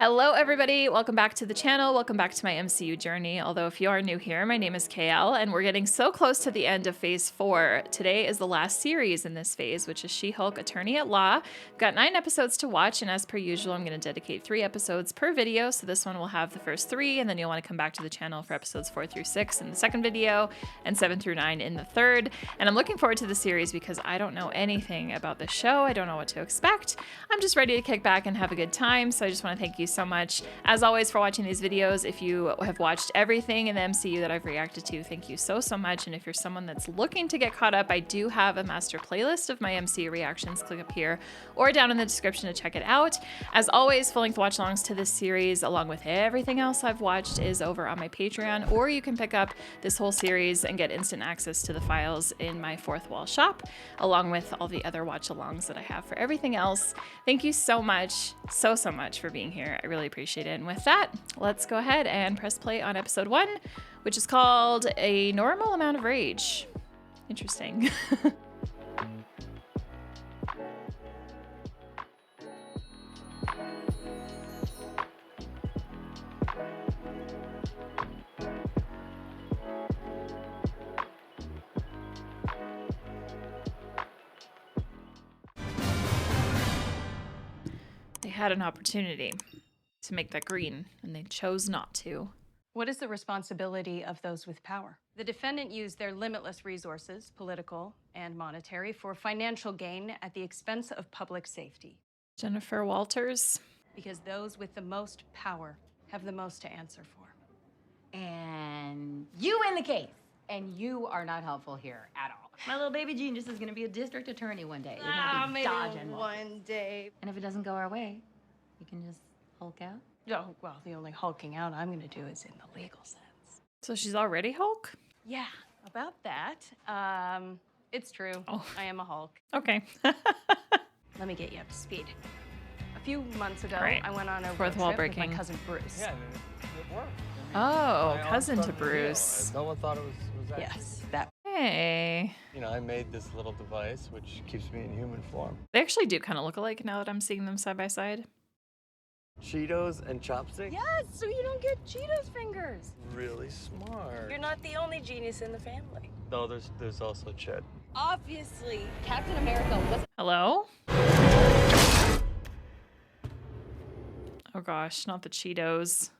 Hello, everybody. Welcome back to the channel. Welcome back to my MCU journey. Although, if you are new here, my name is KL, and we're getting so close to the end of Phase 4. Today is the last series in this phase, which is She-Hulk Attorney at Law. We've got 9 episodes to watch, and as per usual, I'm going to dedicate 3 episodes per video. So this one will have the first 3, and then you'll want to come back to the channel for episodes 4 through 6 in the second video, and 7 through 9 in the third. And I'm looking forward to the series because I don't know anything about the show. I don't know what to expect. I'm just ready to kick back and have a good time. So I just want to thank you so much, as always, for watching these videos. If you have watched everything in the MCU that I've reacted to, thank you so much. And if you're someone that's looking to get caught up, I do have a master playlist of my MCU reactions. Click up here or down in the description to check it out. As always, full-length watch-alongs to this series, along with everything else I've watched, is over on my Patreon, or you can pick up this whole series and get instant access to the files in my Fourth Wall shop, along with all the other watch-alongs that I have for everything else. Thank you so much, so much for being here. I really appreciate it. And with that, let's go ahead and press play on episode 1, which is called A Normal Amount of Rage. Interesting. They had an opportunity to make that green, and they chose not to. What is the responsibility of those with power? The defendant used their limitless resources, political and monetary, for financial gain at the expense of public safety. Jennifer Walters. Because those with the most power have the most to answer for. And you win the case. And you are not helpful here at all. My little baby genius is gonna be a district attorney one day. You're gonna be maybe dodging one day. And if it doesn't go our way, we can just Hulk out. Oh, well, the only hulking out I'm gonna do is in the legal sense. So she's already Hulk? Yeah, about that. It's true. Oh. I am a Hulk. Okay. Let me get you up to speed. A few months ago, Right. I went on a Fourth road wall trip with breaking. my cousin Bruce. Yeah, it worked. Oh, I cousin to always thought it was real. Bruce. No one thought it was actually. Yes, that. Hey. You know, I made this little device which keeps me in human form. They actually do kind of look alike now that I'm seeing them side by side. Cheetos and chopsticks? Yes, so you don't get Cheetos fingers. Really smart. You're not the only genius in the family. No, there's also Chet. Obviously, Captain America was. Hello? Oh gosh, not the Cheetos.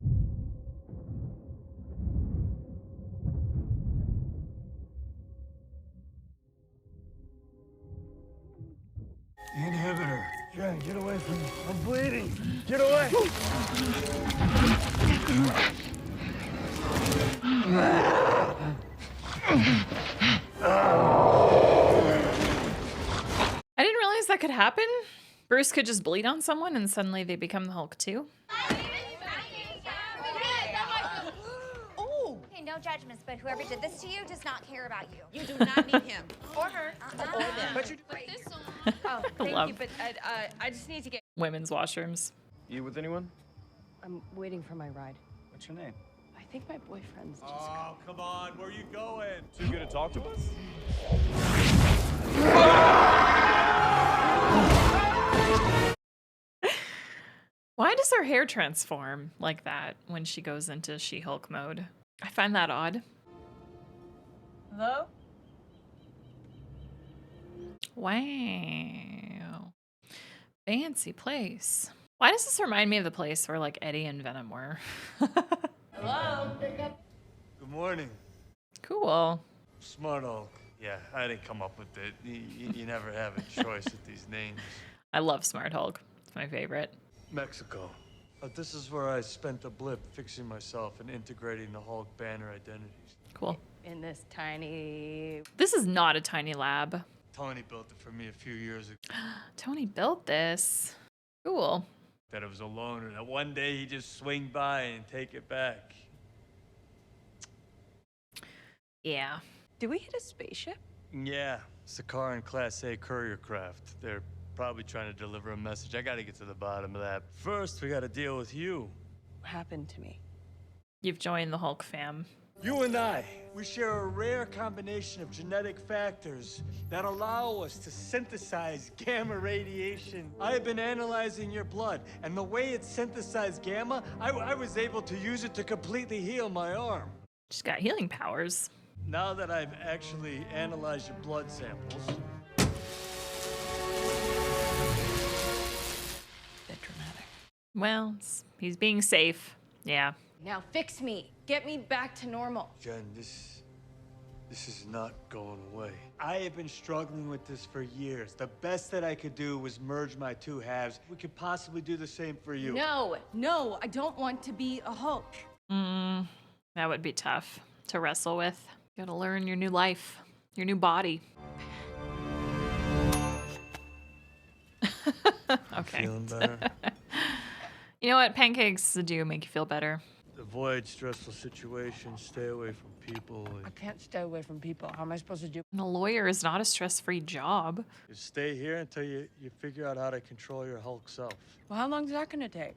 Inhibitor. Jen, get away from me. I'm bleeding. Get away. I didn't realize that could happen. Bruce could just bleed on someone and suddenly they become the Hulk too. Oh! Okay, no judgments, but whoever did this to you does not care about you. You do not need him. Or her. Or them. But you Oh, thank Love. you, but I just need to get. Women's washrooms. You with anyone? I'm waiting for my ride. What's your name? I think my boyfriend's just. Oh, come on, where you going? Too good to talk to us? Why does her hair transform like that when she goes into She-Hulk mode? I find that odd. Hello? Wow. Fancy place. Why does this remind me of the place where like Eddie and Venom were? Hello? Good morning. Cool. Smart Hulk. Yeah, I didn't come up with it. You never have a choice with these names. I love Smart Hulk. It's my favorite. Mexico. This is where I spent a blip fixing myself and integrating the Hulk banner identities. Cool. In this tiny. This is not a tiny lab. Tony built it for me a few years ago. Tony built this. Cool. That it was a loaner. That one day he'd just swing by and take it back. Yeah. Did we hit a spaceship? Yeah, Sakaran Class A courier craft. They're probably trying to deliver a message. I gotta get to the bottom of that. First, we gotta deal with you. What happened to me? You've joined the Hulk fam. You and I, we share a rare combination of genetic factors that allow us to synthesize gamma radiation. I have been analyzing your blood, and the way it synthesized gamma, I was able to use it to completely heal my arm. She's got healing powers. Now that I've actually analyzed your blood samples, Bit dramatic. Well, he's being safe. Yeah. Now fix me. Get me back to normal. Jen, this is not going away. I have been struggling with this for years. The best that I could do was merge my two halves. We could possibly do the same for you. No, I don't want to be a Hulk. That would be tough to wrestle with. You gotta learn your new life, your new body. Okay. Feeling better? You know what? Pancakes do make you feel better. Avoid stressful situations. Stay away from people. I can't stay away from people. How am I supposed to do? And a lawyer is not a stress-free job. Just stay here until you figure out how to control your Hulk self. Well, how long is that gonna take?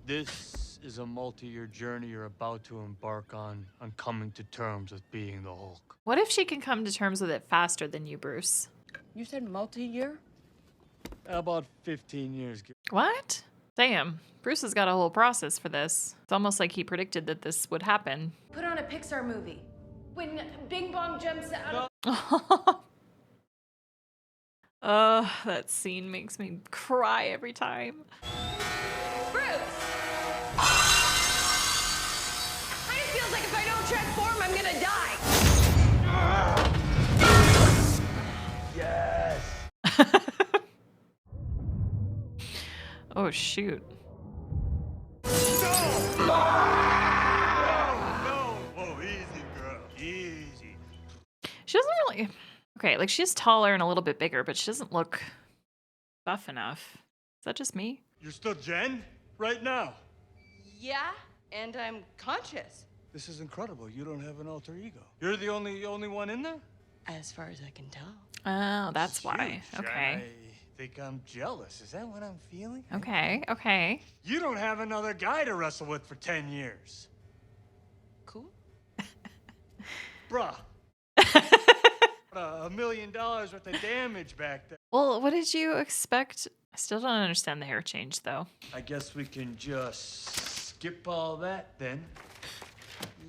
This is a multi-year journey you're about to embark on coming to terms with being the Hulk. What if she can come to terms with it faster than you, Bruce? You said multi-year? About 15 years. What? Damn. Bruce has got a whole process for this. It's almost like he predicted that this would happen. Put on a Pixar movie. When Bing Bong jumps out of... That scene makes me cry every time. Bruce! Kind of feels like if I don't transform, I'm gonna die. Yes! Oh, shoot. No! Oh, easy, girl. Easy. She doesn't really... Okay, like, she's taller and a little bit bigger, but she doesn't look buff enough. Is that just me? You're still Jen? Right now? Yeah, and I'm conscious. This is incredible. You don't have an alter ego. You're the only one in there? As far as I can tell. Oh, that's why. Shoot, Okay. I think I'm jealous. Is that what I'm feeling? Okay, okay. You don't have another guy to wrestle with for 10 years. Cool. Bruh. $1 million worth of damage back there. Well, what did you expect? I still don't understand the hair change, though. I guess we can just skip all that then.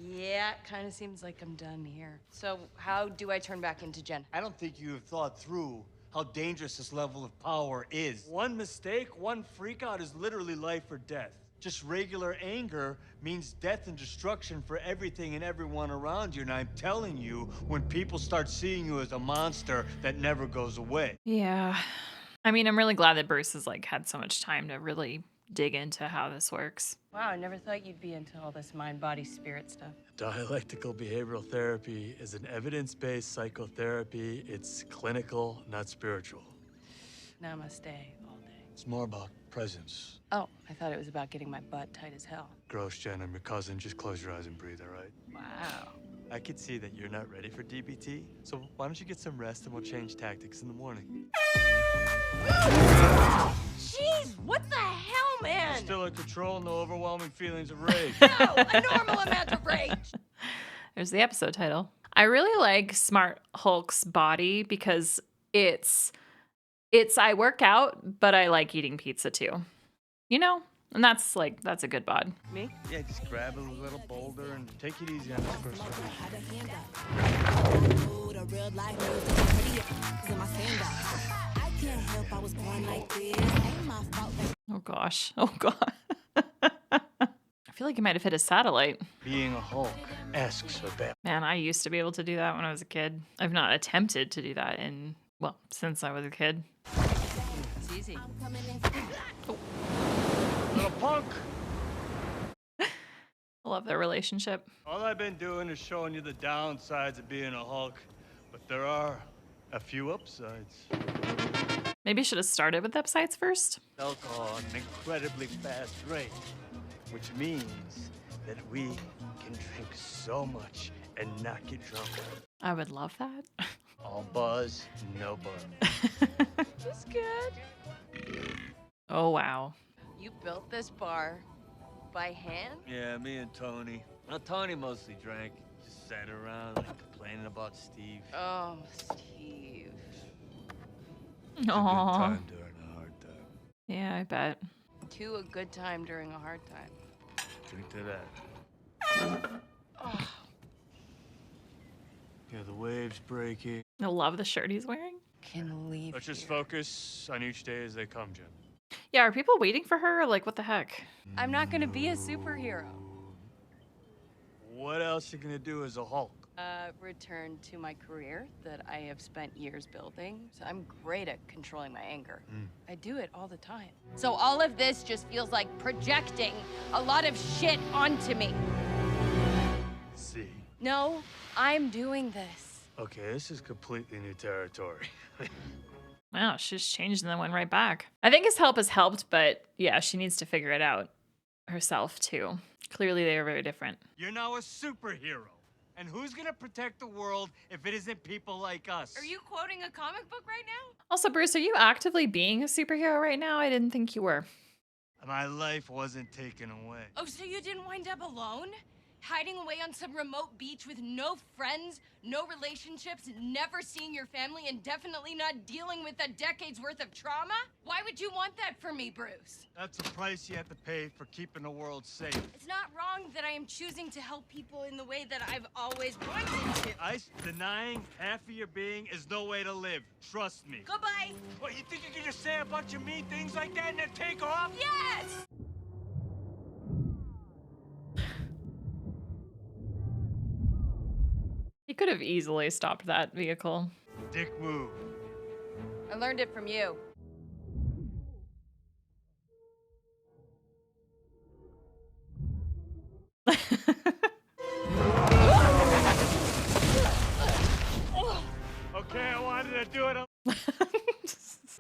Yeah, it kind of seems like I'm done here. So how do I turn back into Jen? I don't think you have thought through how dangerous this level of power is. One mistake, one freak out is literally life or death. Just regular anger means death and destruction for everything and everyone around you. And I'm telling you, when people start seeing you as a monster that never goes away. Yeah. I mean, I'm really glad that Bruce has, like, had so much time to really dig into how this works. Wow, I never thought you'd be into all this mind, body, spirit stuff. Dialectical behavioral therapy is an evidence-based psychotherapy. It's clinical, not spiritual. Namaste all day. It's more about presence. Oh, I thought it was about getting my butt tight as hell. Gross, Jen, I'm your cousin. Just close your eyes and breathe, all right? Wow. I could see that you're not ready for DBT, so why don't you get some rest and we'll change tactics in the morning. Jeez, what the hell, man? Still in control, no overwhelming feelings of rage. No, a normal amount of rage. There's the episode title. I really like Smart Hulk's body because it's I work out, but I like eating pizza too. You know? And that's a good bod. Me? Yeah, just grab a little boulder and take it easy on this first Oh gosh. Oh god. I feel like he might have hit a satellite. Being a Hulk asks for that. Man, I used to be able to do that when I was a kid. I've not attempted to do that since I was a kid. It's easy. Little punk! I love their relationship. All I've been doing is showing you the downsides of being a Hulk, but there are a few upsides. Maybe I should have started with upsides first. Alcohol at an incredibly fast rate, which means that we can drink so much and not get drunk. I would love that. All buzz, no buzz. It's good. Oh wow. You built this bar by hand? Yeah, me and Tony. Now, Tony mostly drank. Just sat around, like, complaining about Steve. Oh, Steve. It's a good Aww. time during a hard time. Yeah, I bet. To a good time during a hard time. Drink to that. Yeah, the waves breaking. I love the shirt he's wearing. Can leave. Let's just here. focus on each day as they come, Jim. Yeah, are people waiting for her? Like, what the heck? I'm not gonna be a superhero. What else you gonna do as a Hulk? Return to my career that I have spent years building. So I'm great at controlling my anger. I do it all the time. So all of this just feels like projecting a lot of shit onto me. See. No, I'm doing this. Okay, this is completely new territory. Wow, she's changed and then went right back. I think his help has helped, but yeah, she needs to figure it out herself too. Clearly, they are very different. You're now a superhero. And who's gonna protect the world if it isn't people like us? Are you quoting a comic book right now? Also, Bruce, are you actively being a superhero right now? I didn't think you were. My life wasn't taken away. Oh, so you didn't wind up alone? Hiding away on some remote beach with no friends, no relationships, never seeing your family, and definitely not dealing with a decade's worth of trauma? Why would you want that for me, Bruce? That's the price you have to pay for keeping the world safe. It's not wrong that I am choosing to help people in the way that I've always wanted to. Denying half of your being is no way to live. Trust me. Goodbye. What, you think you can just say a bunch of mean things like that and then take off? Yes! He could have easily stopped that vehicle. Dick move. I learned it from you. Okay, I wanted to do it.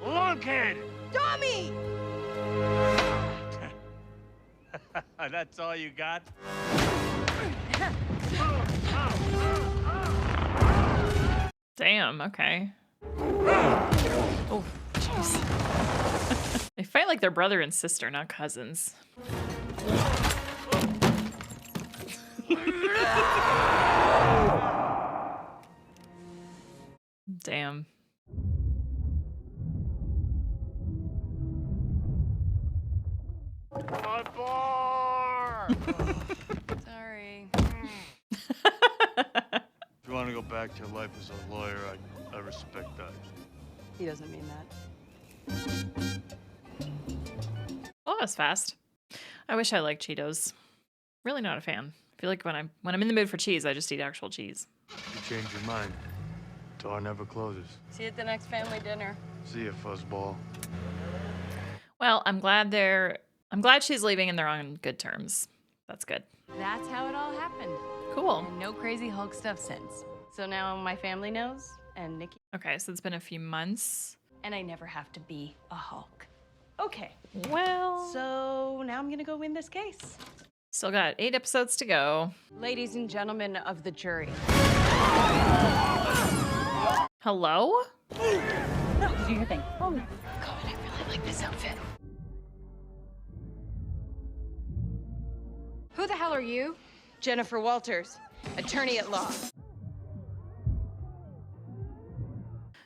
Lunkhead! Tommy! That's all you got? Damn, okay. Oh, jeez. They fight like they're brother and sister, not cousins. Damn. My bar! Sorry. If you want to go back to your life as a lawyer, I respect that. He doesn't mean that. Oh, that was fast. I wish I liked Cheetos. Really not a fan. I feel like when I'm in the mood for cheese, I just eat actual cheese. You change your mind. Door never closes. See you at the next family dinner. See ya, fuzzball. Well, I'm glad she's leaving and they're on good terms. That's good. That's how it all happened. Cool. And no crazy Hulk stuff since. So now my family knows, and Nikki, Okay, so it's been a few months. and I never have to be a Hulk. Okay, Well, so now I'm gonna go win this case. still got 8 episodes to go. Ladies and gentlemen of the jury. Hello? No, do your thing. Oh my God, I really like this outfit. Who the hell are you? Jennifer Walters, attorney at law.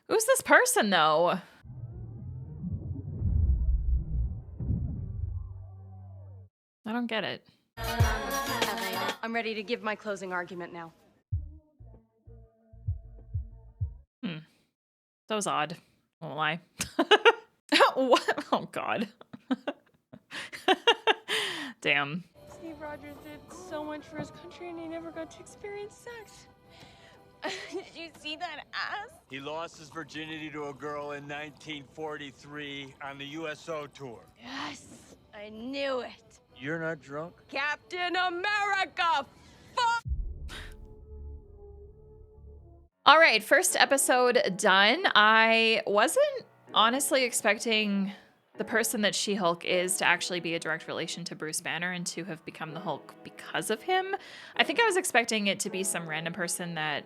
Who's this person, though? I don't get it. I'm ready to give my closing argument now. That was odd. I won't lie. What? Oh, God. Damn. Steve Rogers did so much for his country and he never got to experience sex. Did you see that ass? He lost his virginity to a girl in 1943 on the USO tour. Yes, I knew it. You're not drunk? Captain America! All right, first episode done. I wasn't honestly expecting the person that She-Hulk is to actually be a direct relation to Bruce Banner and to have become the Hulk because of him. I think I was expecting it to be some random person that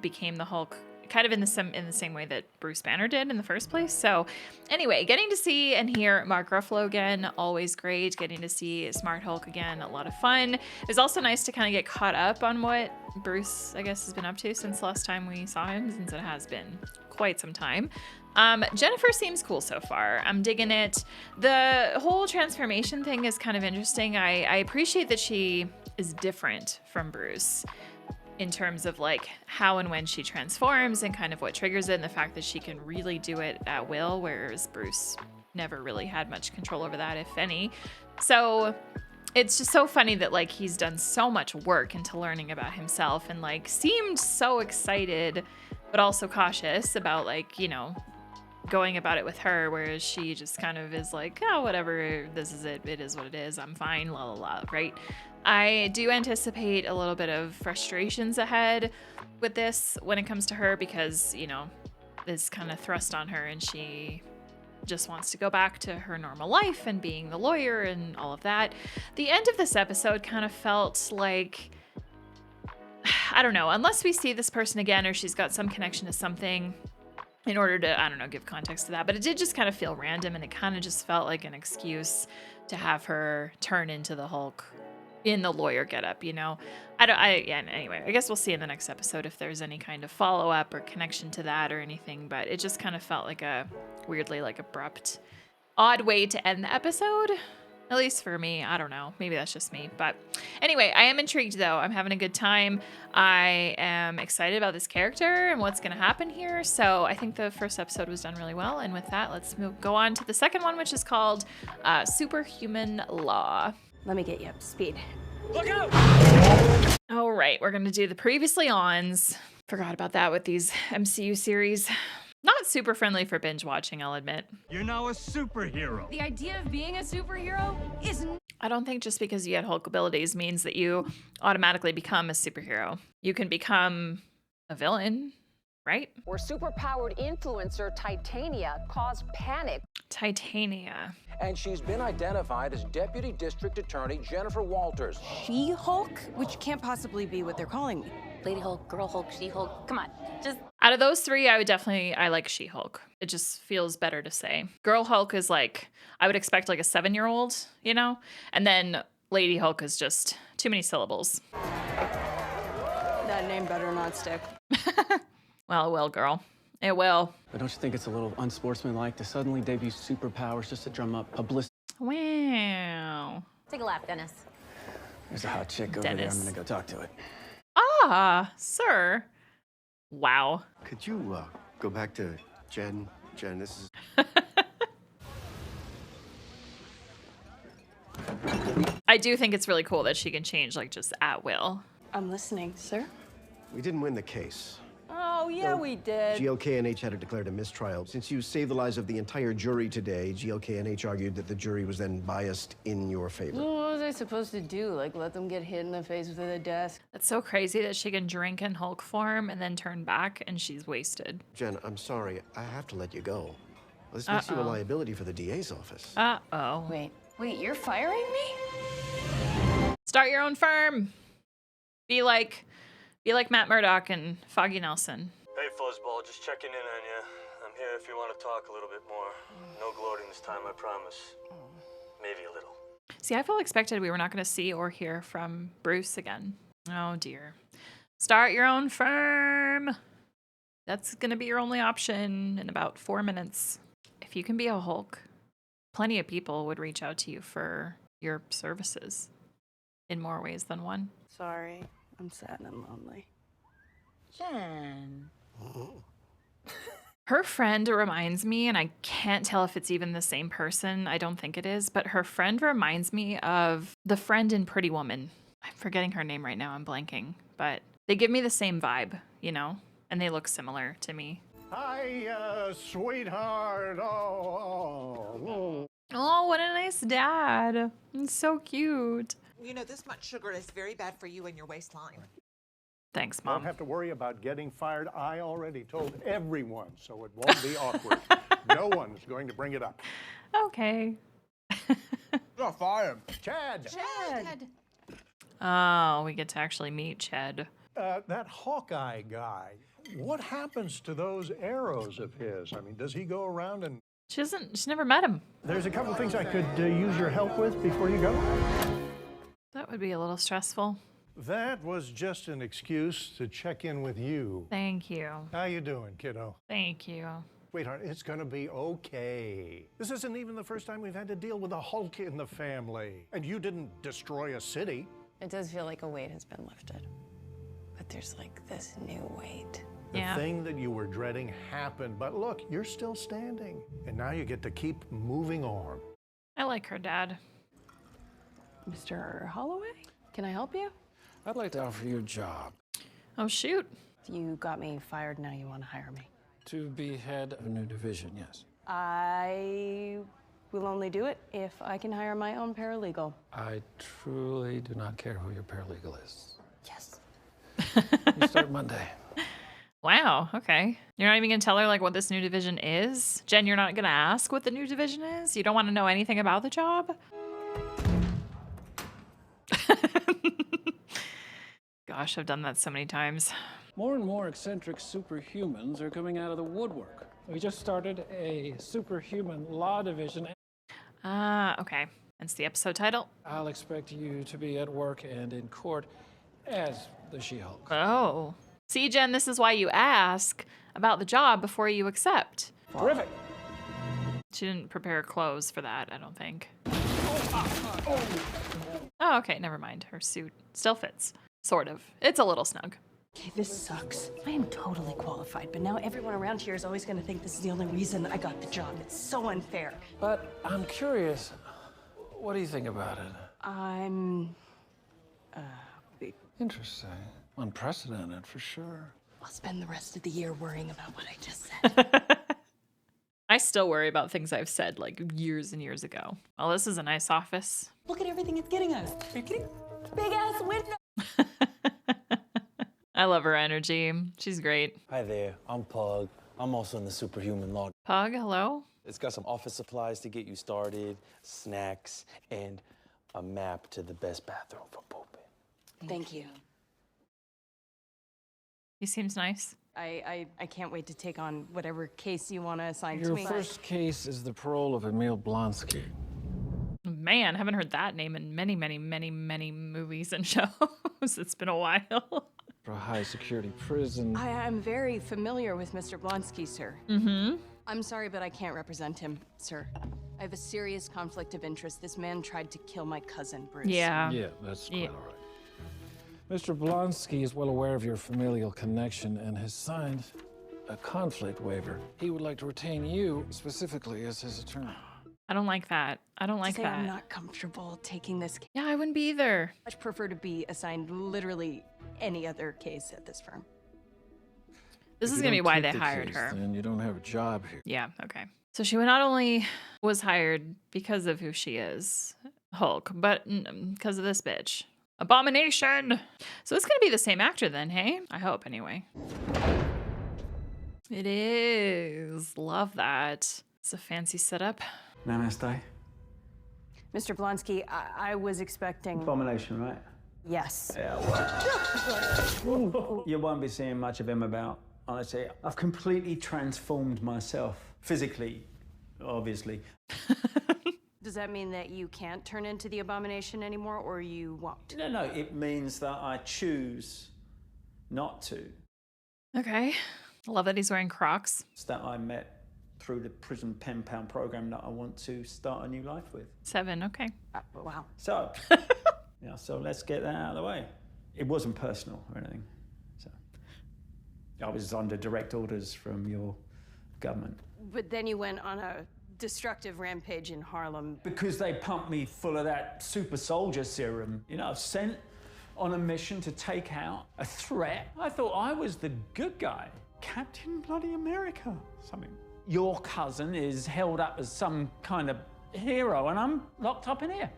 became the Hulk kind of in the same way that Bruce Banner did in the first place. So anyway, getting to see and hear Mark Ruffalo again, always great. Getting to see Smart Hulk again, a lot of fun. It's also nice to kind of get caught up on what Bruce, I guess, has been up to since last time we saw him, since it has been quite some time. Jennifer seems cool so far. I'm digging it. The whole transformation thing is kind of interesting. I appreciate that she is different from Bruce in terms of like how and when she transforms and kind of what triggers it, and the fact that she can really do it at will, whereas Bruce never really had much control over that, if any. So it's just so funny that like he's done so much work into learning about himself and like seemed so excited but also cautious about like, you know, going about it with her, whereas she just kind of is like, oh, whatever, this is it is what it is, I'm fine, la la la, right? I do anticipate a little bit of frustrations ahead with this when it comes to her, because, you know, it's kind of thrust on her and she just wants to go back to her normal life and being the lawyer and all of that. The end of this episode kind of felt like, I don't know, unless we see this person again or she's got some connection to something in order to, I don't know, give context to that. But it did just kind of feel random, and it kind of just felt like an excuse to have her turn into the Hulk in the lawyer getup, you know? Anyway, I guess we'll see in the next episode if there's any kind of follow-up or connection to that or anything, but it just kind of felt like a weirdly like abrupt, odd way to end the episode. At least for me, I don't know. Maybe that's just me. But anyway, I am intrigued though. I'm having a good time. I am excited about this character and what's going to happen here. So I think the first episode was done really well. And with that, let's go on to the second one, which is called Superhuman Law. Let me get you up to speed. Look out! All right, we're going to do the previously ons. Forgot about that with these MCU series. Not super friendly for binge watching, I'll admit. You're now a superhero. The idea of being a superhero is I don't think just because you had Hulk abilities means that you automatically become a superhero. You can become a villain, right? Where superpowered influencer Titania caused panic. Titania. And she's been identified as Deputy District Attorney Jennifer Walters. She-Hulk? Which can't possibly be what they're calling me. Lady Hulk, Girl Hulk, She-Hulk. Come on, just... Out of those three, I like She-Hulk. It just feels better to say. Girl Hulk is like, I would expect like a 7-year-old, you know? And then Lady Hulk is just too many syllables. That name better not stick. Well, it will, girl. It will. But don't you think it's a little unsportsmanlike to suddenly debut superpowers just to drum up publicity? Wow. Take a lap, Dennis. There's a hot chick over there. I'm gonna go talk to it. Ah, sir. Wow. Could you go back to Jen? Jen, this is... I do think it's really cool that she can change, like, just at will. I'm listening, sir. We didn't win the case. Oh, yeah, we did. GLK&H had to declare a mistrial. Since you saved the lives of the entire jury today, GLK&H argued that the jury was then biased in your favor. Well, what was I supposed to do? Like, let them get hit in the face with a desk? That's so crazy that she can drink in Hulk form and then turn back and she's wasted. Jen, I'm sorry. I have to let you go. This makes you a liability for the DA's office. Uh-oh. Wait, you're firing me? Start your own firm. Be like Matt Murdock and Foggy Nelson. Hey, Fuzzball, just checking in on you. I'm here if you want to talk a little bit more. No gloating this time, I promise. Maybe a little. See, I fully expected we were not going to see or hear from Bruce again. Oh, dear. Start your own firm. That's going to be your only option in about 4 minutes. If you can be a Hulk, plenty of people would reach out to you for your services in more ways than one. Sorry, I'm sad and lonely. Jen. Her friend reminds me, and I can't tell if it's even the same person. I don't think it is, but her friend reminds me of the friend in Pretty Woman. I'm forgetting her name right now. I'm blanking, but they give me the same vibe, you know, and they look similar to me. Hi, sweetheart. Oh, what a nice dad. It's so cute. You know, this much sugar is very bad for you and your waistline. Thanks, Mom. Don't have to worry about getting fired. I already told everyone, so it won't be awkward. No one's going to bring it up. Okay. You're fired. Chad. Oh, we get to actually meet Ched. That Hawkeye guy, What happens to those arrows of his? I mean, does he go around and... She's never met him. There's a couple things I could use your help with before you go. That would be a little stressful. That was just an excuse to check in with you. Thank you. How you doing, kiddo? Thank you. Sweetheart, it's gonna be okay. This isn't even the first time we've had to deal with a Hulk in the family. And you didn't destroy a city. It does feel like a weight has been lifted. But there's like this new weight. The thing that you were dreading happened, but look, you're still standing. And now you get to keep moving on. I like her dad. Mr. Holloway, can I help you? I'd like to offer you a job. Oh, shoot. You got me fired, now you want to hire me. To be head of a new division, yes. I will only do it if I can hire my own paralegal. I truly do not care who your paralegal is. Yes. You start Monday. Wow, okay. You're not even gonna tell her like what this new division is? Jen, you're not gonna ask what the new division is? You don't want to know anything about the job? Gosh, I've done that so many times. More and more eccentric superhumans are coming out of the woodwork. We just started a superhuman law division. Okay. That's the episode title. I'll expect you to be at work and in court as the She-Hulk. Oh. See, Jen, this is why you ask about the job before you accept. Terrific. She didn't prepare clothes for that, I don't think. Oh, okay, never mind. Her suit still fits. Sort of. It's a little snug. Okay, this sucks. I am totally qualified, but now everyone around here is always going to think this is the only reason I got the job. It's so unfair. But I'm curious, what do you think about it? I'm... Interesting. Unprecedented, for sure. I'll spend the rest of the year worrying about what I just said. I still worry about things I've said like years and years ago. Well, this is a nice office. Look at everything it's getting us. Are you kidding? Big ass window. I love her energy. She's great. Hi there, I'm Pug. I'm also in the Superhuman Law. Pug, hello? It's got some office supplies to get you started, snacks, and a map to the best bathroom for pooping. Thank you. He seems nice. I can't wait to take on whatever case you want to assign to Your me. first case is the parole of Emil Blonsky. Man, haven't heard that name in many, many, many, many movies and shows. It's been a while. For a high security prison. I'm very familiar with Mr. Blonsky, sir. Mm-hmm. I'm sorry, but I can't represent him, sir. I have a serious conflict of interest. This man tried to kill my cousin, Bruce. Yeah. Yeah, that's quite all right. Mr. Blonsky is well aware of your familial connection and has signed a conflict waiver. He would like to retain you specifically as his attorney. I don't like that. I don't like Say that. I'm not comfortable taking this case. Yeah, I wouldn't be either. I much prefer to be assigned literally any other case at this firm. This If is you going to be don't why take they the hired case, her. Then you don't have a job here. Yeah, okay. So she not only was hired because of who she is, Hulk, but because of this bitch. Abomination! So it's going to be the same actor then, hey? I hope, anyway. It is. Love that. It's a fancy setup. Namaste. Mr. Blonsky, I was expecting... Abomination, right? Yes. Yeah, well, you won't be seeing much of him about. Honestly, I've completely transformed myself. Physically, obviously. Does that mean that you can't turn into the Abomination anymore, or you won't? No, it means that I choose not to. Okay. I love that he's wearing Crocs. It's that I met through the prison pen pal program that I want to start a new life with. 7, okay. Wow. So, yeah, so let's get that out of the way. It wasn't personal or anything. So, I was under direct orders from your government. But then you went on a destructive rampage in Harlem. Because they pumped me full of that super soldier serum. You know, I was sent on a mission to take out a threat. I thought I was the good guy. Captain Bloody America. Something. Your cousin is held up as some kind of hero, and I'm locked up in here.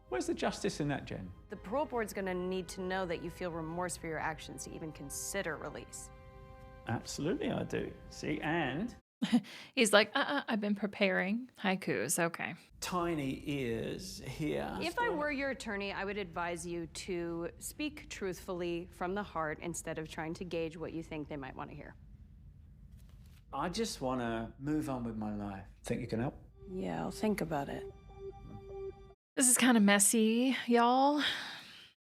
Where's the justice in that, Jen? The parole board's gonna need to know that you feel remorse for your actions to even consider release. Absolutely, I do. See, and He's like, I've been preparing haikus. Okay. Tiny ears here. If I were your attorney, I would advise you to speak truthfully from the heart instead of trying to gauge what you think they might want to hear. I just want to move on with my life. Think you can help? Yeah, I'll think about it. This is kind of messy, y'all.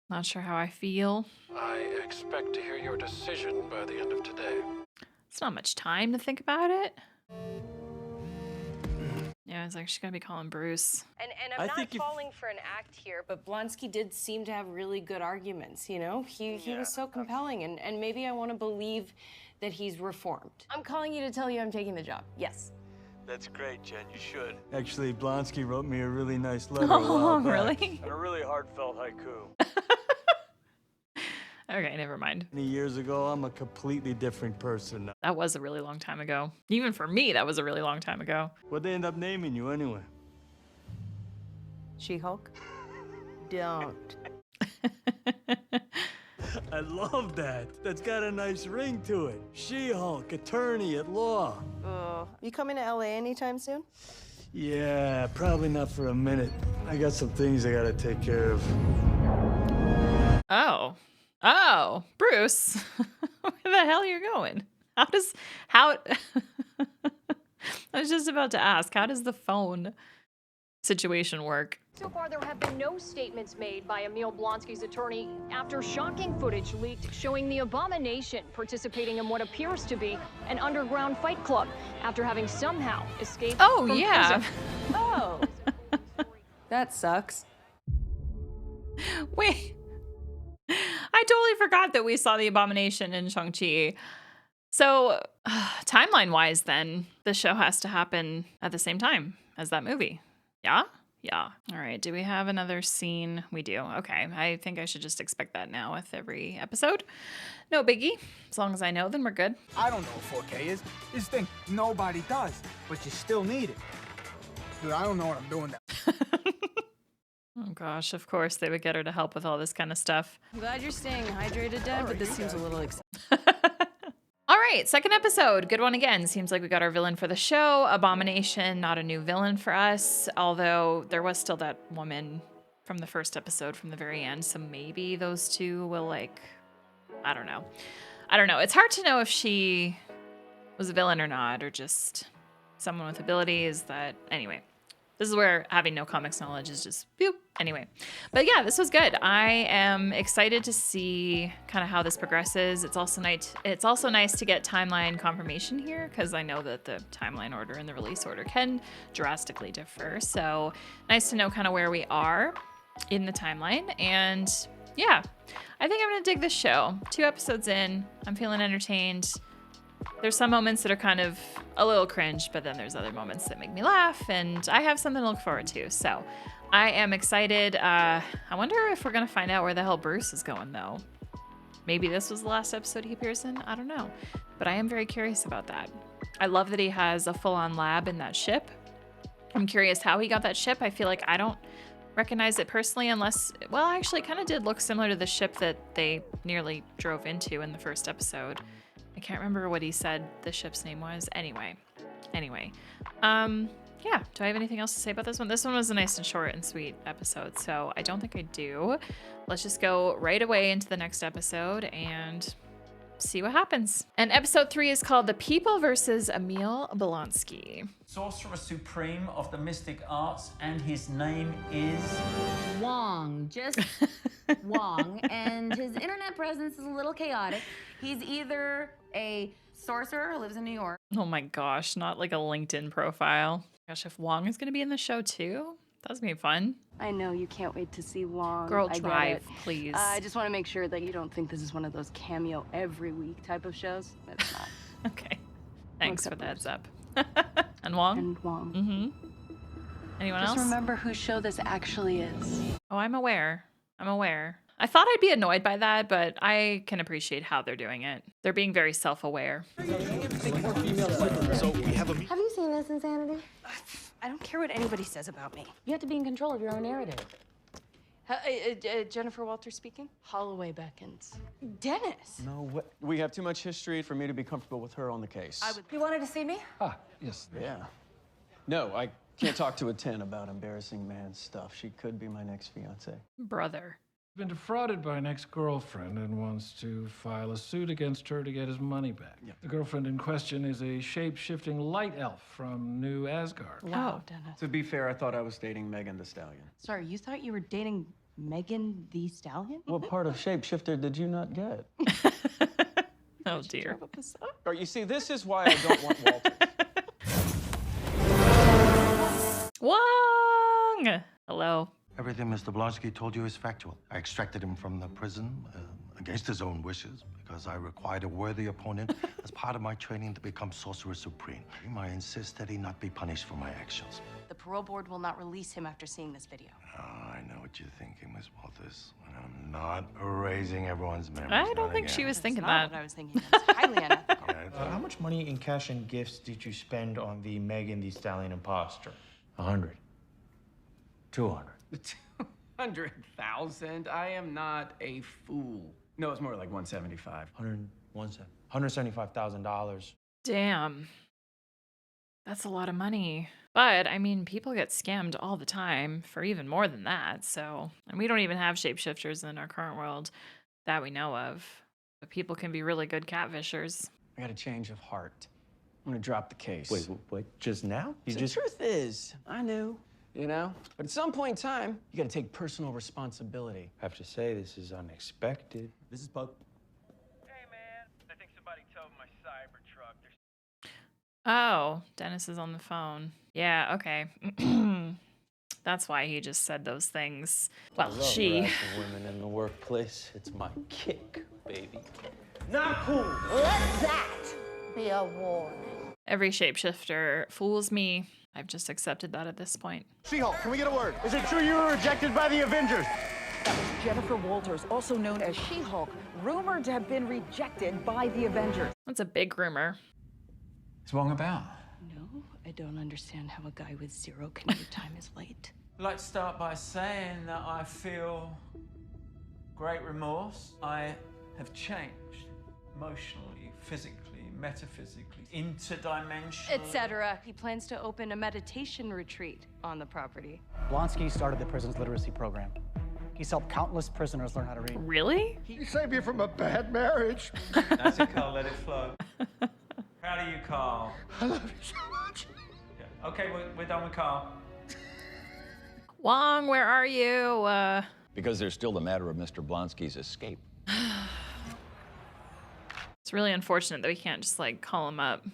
Not sure how I feel. I expect to hear your decision by the end of today. It's not much time to think about it. Yeah, it's like she's gonna be calling Bruce. And I'm not falling for an act here, but Blonsky did seem to have really good arguments, you know? He was so compelling, and maybe I want to believe that he's reformed. I'm calling you to tell you I'm taking the job. Yes. That's great, Jen. You should. Actually, Blonsky wrote me a really nice letter. Oh, really? And a really heartfelt haiku. Okay, never mind. Many years ago, I'm a completely different person now. That was a really long time ago. Even for me, that was a really long time ago. What'd they end up naming you anyway? She-Hulk? Don't. I love that. That's got a nice ring to it. She-Hulk, attorney at law. You coming to LA anytime soon? Yeah, probably not for a minute. I got some things I gotta take care of. Oh, Bruce. Where the hell are you going? I was just about to ask, how does the phone situation work? So far, there have been no statements made by Emil Blonsky's attorney after shocking footage leaked showing the Abomination participating in what appears to be an underground fight club after having somehow escaped from prison. Oh, that sucks. Wait. I totally forgot that we saw the Abomination in Shang-Chi. So, timeline-wise then, the show has to happen at the same time as that movie. Yeah? Yeah. All right, do we have another scene? We do. Okay, I think I should just expect that now with every episode. No biggie. As long as I know, then we're good. I don't know what 4K is. This thing, nobody does, but you still need it. Dude, I don't know what I'm doing now. Oh gosh, of course they would get her to help with all this kind of stuff. I'm glad you're staying hydrated, Dad, but this seems a little exciting. All right, second episode. Good one again. Seems like we got our villain for the show. Abomination, not a new villain for us, although there was still that woman from the first episode from the very end, so maybe those two will, like, I don't know. It's hard to know if she was a villain or not, or just someone with abilities that, anyway. This is where having no comics knowledge is just, boop. Anyway. But yeah, this was good. I am excited to see kind of how this progresses. It's also nice to get timeline confirmation here, because I know that the timeline order and the release order can drastically differ. So nice to know kind of where we are in the timeline. And yeah, I think I'm going to dig this show. 2 episodes in, I'm feeling entertained. There's some moments that are kind of a little cringe, but then there's other moments that make me laugh, and I have something to look forward to. So I am excited. I wonder if we're going to find out where the hell Bruce is going, though. Maybe this was the last episode he appears in. I don't know. But I am very curious about that. I love that he has a full-on lab in that ship. I'm curious how he got that ship. I feel like I don't recognize it personally unless, well, actually it kind of did look similar to the ship that they nearly drove into in the first episode. I can't remember what he said the ship's name was. Anyway. Yeah, do I have anything else to say about this one? This one was a nice and short and sweet episode, so I don't think I do. Let's just go right away into the next episode and see what happens. And episode 3 is called The People versus Emil Blonsky. Sorcerer Supreme of the Mystic Arts, and his name is... Wong, just Wong, and his internet presence is a little chaotic. He's either a sorcerer who lives in New York. Oh my gosh, not like a LinkedIn profile. Gosh, if Wong is gonna be in the show too, that's gonna be fun. I know you can't wait to see Wong. Girl, I get drive, it. please. I just want to make sure that you don't think this is one of those cameo every week type of shows. That's not. Okay. Thanks for the heads up. And Wong? And Wong. Mm-hmm. Anyone else? Just remember whose show this actually is. Oh, I'm aware. I thought I'd be annoyed by that, but I can appreciate how they're doing it. They're being very self-aware. Have you seen this Insanity? I don't care what anybody says about me. You have to be in control of your own narrative. Jennifer Walters speaking. Holloway beckons. Dennis! No, we have too much history for me to be comfortable with her on the case. You wanted to see me? Ah, yes. Yeah. No, I can't talk to a 10 about embarrassing man stuff. She could be my next fiance. Brother. Been defrauded by an ex-girlfriend and wants to file a suit against her to get his money back. Yeah. The girlfriend in question is a shape-shifting light elf from New Asgard. Wow, Dennis. To be fair, I thought I was dating Megan Thee Stallion. Sorry, you thought you were dating Megan Thee Stallion? What part of shapeshifter did you not get? Oh, dear. Or you see, this is why I don't want Walter. Wong! Hello. Everything Mr. Blonsky told you is factual. I extracted him from the prison against his own wishes because I required a worthy opponent as part of my training to become Sorcerer Supreme. I insist that he not be punished for my actions. The parole board will not release him after seeing this video. Oh, I know what you're thinking, Miss Walters. I'm not erasing everyone's memories. I don't think she was thinking that. What I was thinking. That's highly unethical. How much money in cash and gifts did you spend on the Megan Thee Stallion imposter? 100. 200. 200,000? I am not a fool. No, it's more like 175. $175,000. Damn. That's a lot of money. But, I mean, people get scammed all the time for even more than that. So, and we don't even have shapeshifters in our current world that we know of. But people can be really good catfishers. I got a change of heart. I'm gonna drop the case. Wait, what? Just now? The truth is, I knew, you know? But at some point in time, you gotta take personal responsibility. I have to say, this is unexpected. This is Pug. I think somebody towed my Cybertruck. Oh, Dennis is on the phone. Yeah, okay. That's why he just said those things. Well, I love she. harassing women in the workplace. It's my kick, baby. Not cool. Let that be a warning. Every shapeshifter fools me. I've just accepted that at this point. She-Hulk, can we get a word? Is it true you were rejected by the Avengers? That was Jennifer Walters, also known as She-Hulk, rumored to have been rejected by the Avengers. That's a big rumor. What's wrong about? No, I don't understand how a guy with zero commute time is late. I'd like to start by saying that I feel great remorse. I have changed emotionally, physically, metaphysically, interdimensionally. Etc. He plans to open a meditation retreat on the property. Blonsky started the prison's literacy program. He's helped countless prisoners learn how to read. Really? He saved you from a bad marriage. That's it, Carl. Let it flow. Proud of you, Carl. I love you so much. Yeah. Okay, we're done with Carl. Wong, where are you? Because there's still the matter of Mr. Blonsky's escape. It's really unfortunate that we can't just, like, call him up.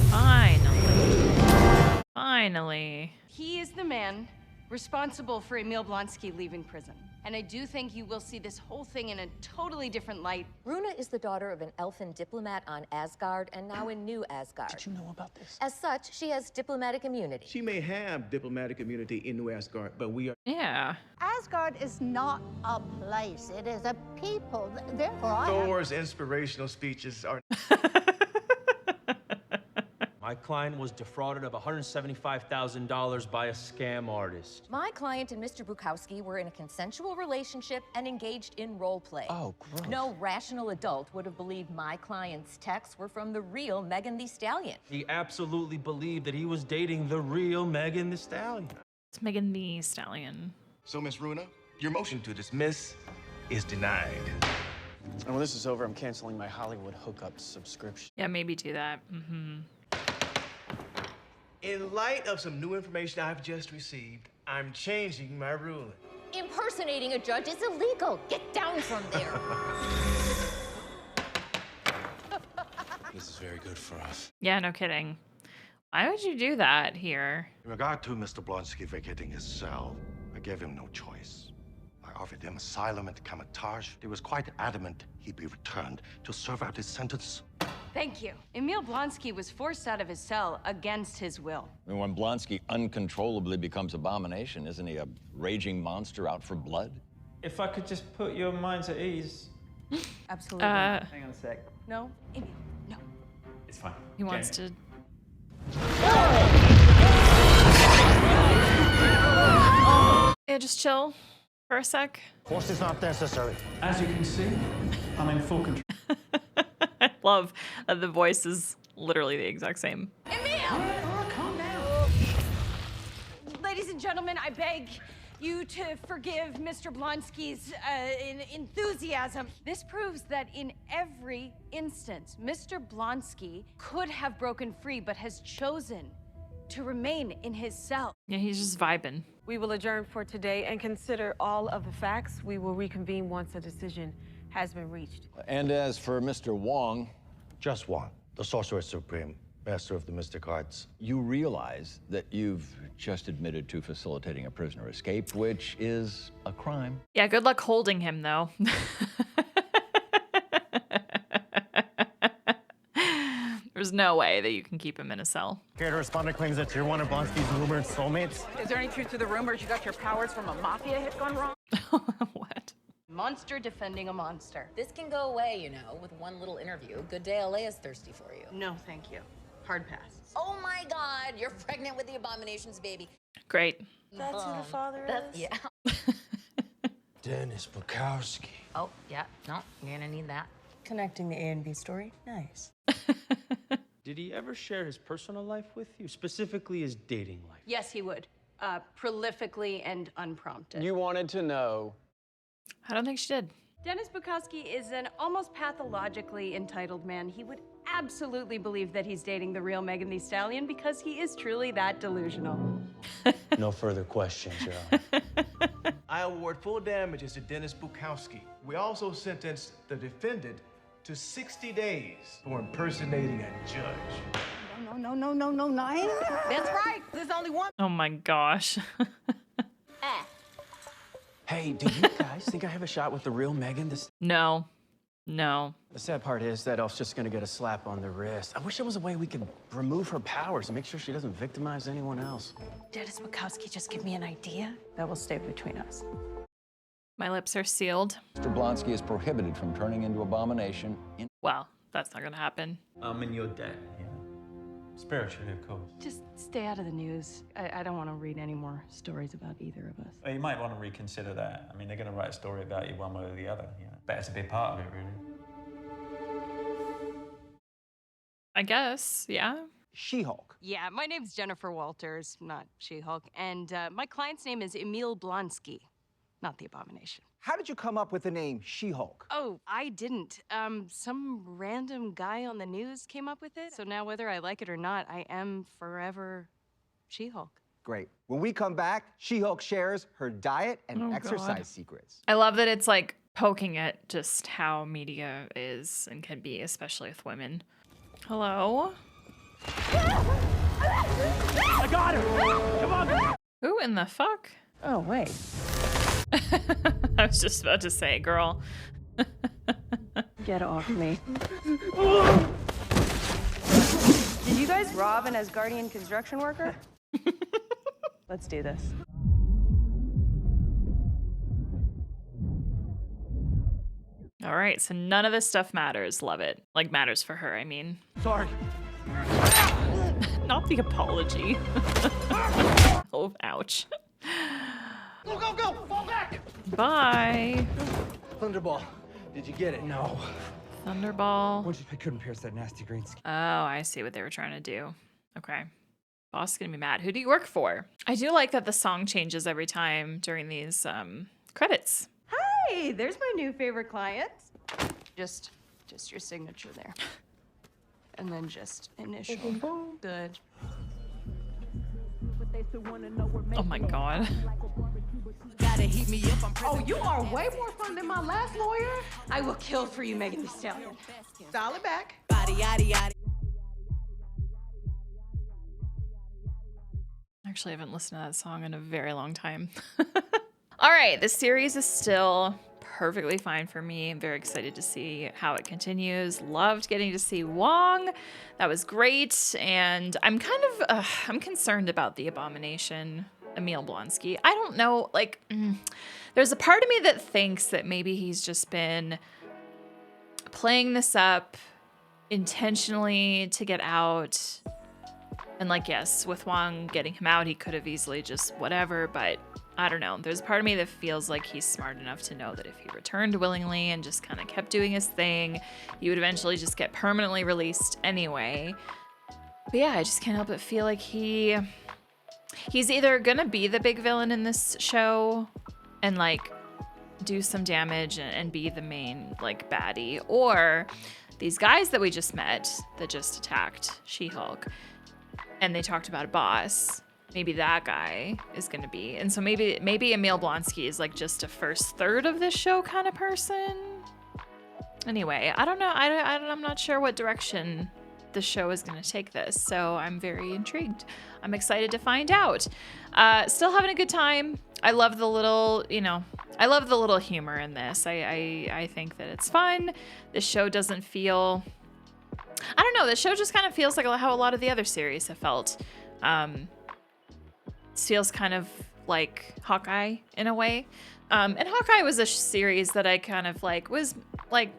Finally. Finally. He is the man responsible for Emil Blonsky leaving prison. And I do think you will see this whole thing in a totally different light. Runa is the daughter of an elfin diplomat on Asgard and now in New Asgard. Did you know about this? As such, she has diplomatic immunity. She may have diplomatic immunity in New Asgard, but we are... Yeah. Asgard is not a place. It is a people. Therefore, Thor's inspirational speeches are... My client was defrauded of $175,000 by a scam artist. My client and Mr. Bukowski were in a consensual relationship and engaged in role play. Oh, gross. No rational adult would have believed my client's texts were from the real Megan Thee Stallion. He absolutely believed that he was dating the real Megan Thee Stallion. It's Megan Thee Stallion. So, Miss Runa, your motion to dismiss is denied. And when this is over, I'm canceling my Hollywood hookup subscription. Yeah, maybe do that. Mm-hmm. In light of some new information I've just received, I'm changing my ruling. Impersonating a judge is illegal. Get down from there. This is very good for us. Yeah, no kidding. Why would you do that here? In regard to Mr. Blonsky vacating his cell, I gave him no choice. I offered him asylum at Kamatage. He was quite adamant he'd be returned to serve out his sentence. Thank you. Emil Blonsky was forced out of his cell against his will. I mean, when Blonsky uncontrollably becomes Abomination, isn't he a raging monster out for blood? If I could just put your minds at ease. Absolutely. Hang on a sec. No, Emil, no. It's fine. He wants to... Yeah, just chill. for a sec. Force is not necessary. As you can see, I'm in full control. I love that the voice is literally the exact same. Ladies and gentlemen, I beg you to forgive Mr. Blonsky's enthusiasm. This proves that in every instance, Mr. Blonsky could have broken free, but has chosen to remain in his cell. Yeah, he's just vibing. We will adjourn for today and consider all of the facts. We will reconvene once a decision has been reached. And as for Mr. Wong, Just Wong, the Sorcerer Supreme, master of the mystic arts. you realize that you've just admitted to facilitating a prisoner escape, which is a crime. Yeah, good luck holding him, though. There's no way that you can keep him in a cell. Care to respondent claims that you're one of Blonsky's rumored soulmates. Is there any truth to the rumors you got your powers from a mafia hit gone wrong? Monster defending a monster. This can go away, you know, with one little interview. Good Day LA is thirsty for you. No, thank you. Hard pass. Oh my God, you're pregnant with the Abomination's baby. Great. That's who the father is? Yeah. Dennis Bukowski. Oh, yeah, no, you're gonna need that. Connecting the A and B story. Nice. Did he ever share his personal life with you, specifically his dating life? Yes, he would. Prolifically and unprompted. You wanted to know. I don't think she did. Dennis Bukowski is an almost pathologically entitled man. He would absolutely believe that he's dating the real Megan Thee Stallion because he is truly that delusional. No further questions, Your Honor. I award full damages to Dennis Bukowski. We also sentenced the defendant to 60 days for impersonating a judge. No, 9. That's right. There's only one. Oh my gosh. Hey, do you guys think I have a shot with the real Megan? No. No. The sad part is that Elf's just gonna get a slap on the wrist. I wish there was a way we could remove her powers and make sure she doesn't victimize anyone else. Dennis Bukowski, just give me an idea that will stay between us. My lips are sealed. Mr. Blonsky is prohibited from turning into Abomination. Well, that's not gonna happen. I'm in your debt, you know. Spiritually, of course. Just stay out of the news. I don't want to read any more stories about either of us. Well, you might want to reconsider that. I mean, they're going to write a story about you one way or the other. You know, better to be a part of it, really. I guess, yeah. She-Hulk. Yeah, my name's Jennifer Walters, not She-Hulk, and my client's name is Emil Blonsky, not the Abomination. How did you come up with the name She-Hulk? Oh, I didn't. Some random guy on the news came up with it. So now whether I like it or not, I am forever She-Hulk. Great. When we come back, She-Hulk shares her diet and Oh, exercise God. secrets. I love that it's like poking at just how media is and can be, especially with women. Hello? I got her. Come on. Who in the fuck? Oh, wait. I was just about to say, girl. Get off me. Did you guys rob an Asgardian construction worker? Let's do this. All right, so none of this stuff matters. Love it. Like, matters for her, I mean. Sorry. Not the apology. Oh, ouch. Go, go, go! Fall back! Bye. Thunderball. Did you get it? No. Thunderball. I couldn't pierce that nasty green skin. Oh, I see what they were trying to do. Okay. Boss is gonna be mad. Who do you work for? I do like that the song changes every time during these credits. Hey, there's my new favorite client. Just your signature there. And then just initial. Good. Oh my god. Oh, you are way more fun than my last lawyer. I will kill for you, Megan Thee Stallion. Dial it back. Actually, I haven't listened to that song in a very long time. All right, this series is still perfectly fine for me. I'm very excited to see how it continues. Loved getting to see Wong. That was great. And I'm kind of, I'm concerned about the Abomination, Emil Blonsky. I don't know, like, there's a part of me that thinks that maybe he's just been playing this up intentionally to get out. And like, yes, with Wong getting him out, he could have easily just whatever, but I don't know. There's a part of me that feels like he's smart enough to know that if he returned willingly and just kind of kept doing his thing, he would eventually just get permanently released anyway. But yeah, I just can't help but feel like he's either gonna be the big villain in this show and like do some damage and be the main like baddie, or these guys that we just met that just attacked She-Hulk and they talked about a boss. Maybe that guy is going to be. And so maybe Emil Blonsky is like just a first third of this show kind of person. Anyway, I don't know. I'm not sure what direction the show is going to take this. So I'm very intrigued. I'm excited to find out. Still having a good time. I love the little, I love the little humor in this. I think that it's fun. The show doesn't feel, I don't know. The show just kind of feels like how a lot of the other series have felt. Feels kind of like Hawkeye in a way. And Hawkeye was a series that I kind of like was like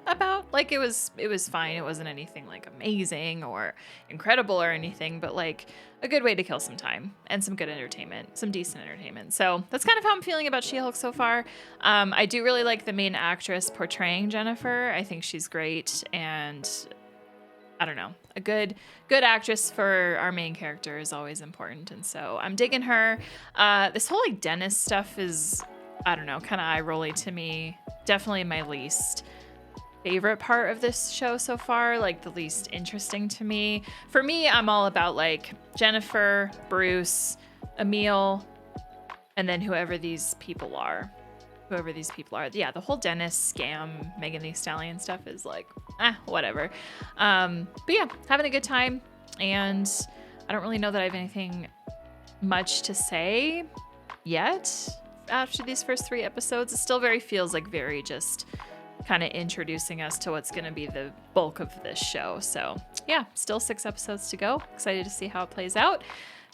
about. Like it was fine. It wasn't anything like amazing or incredible or anything, but like a good way to kill some time and some good entertainment, some decent entertainment. So that's kind of how I'm feeling about She-Hulk so far. I do really like the main actress portraying Jennifer. I think she's great, and I don't know, a good actress for our main character is always important, and so I'm digging her. This whole like Dennis stuff is, I don't know, kind of eye-rolly to me. Definitely my least favorite part of this show so far, like the least interesting to me. For me, I'm all about like Jennifer, Bruce, Emil, and then whoever these people are. Yeah, the whole Dennis scam, Megan Thee Stallion stuff is like, whatever. But yeah, having a good time. And I don't really know that I have anything much to say yet after these first 3 episodes. It still feels like very just kind of introducing us to what's going to be the bulk of this show. So yeah, still 6 episodes to go. Excited to see how it plays out.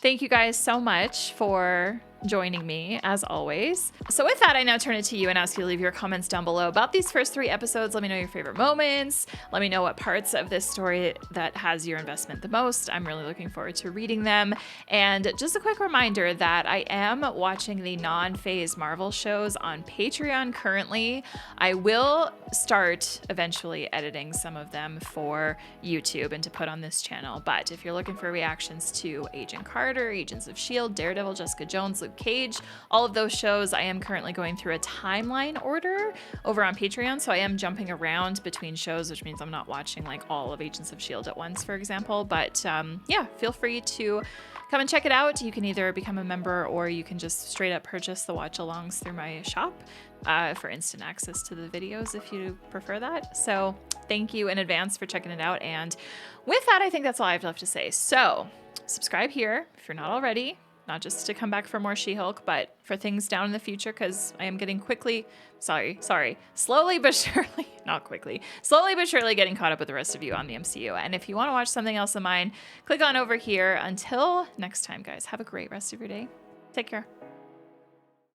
Thank you guys so much for joining me, as always. So with that, I now turn it to you and ask you to leave your comments down below about these first 3 episodes. Let me know your favorite moments. Let me know what parts of this story that has your investment the most. I'm really looking forward to reading them. And just a quick reminder that I am watching the non-phase Marvel shows on Patreon currently. I will start eventually editing some of them for YouTube and to put on this channel. But if you're looking for reactions to Agent Carter, Agents of S.H.I.E.L.D., Daredevil, Jessica Jones, Luke Cage, all of those shows, I am currently going through a timeline order over on Patreon. So I am jumping around between shows, which means I'm not watching like all of Agents of S.H.I.E.L.D. at once, for example. But yeah, feel free to come and check it out. You can either become a member or you can just straight up purchase the watch-alongs through my shop for instant access to the videos if you prefer that. So thank you in advance for checking it out. And with that, I think that's all I have left to say. So subscribe here if you're not already, not just to come back for more She-Hulk, but for things down in the future, because I am getting slowly but surely, not quickly, slowly but surely getting caught up with the rest of you on the MCU. And if you want to watch something else of mine, click on over here. Until next time, guys, have a great rest of your day. Take care.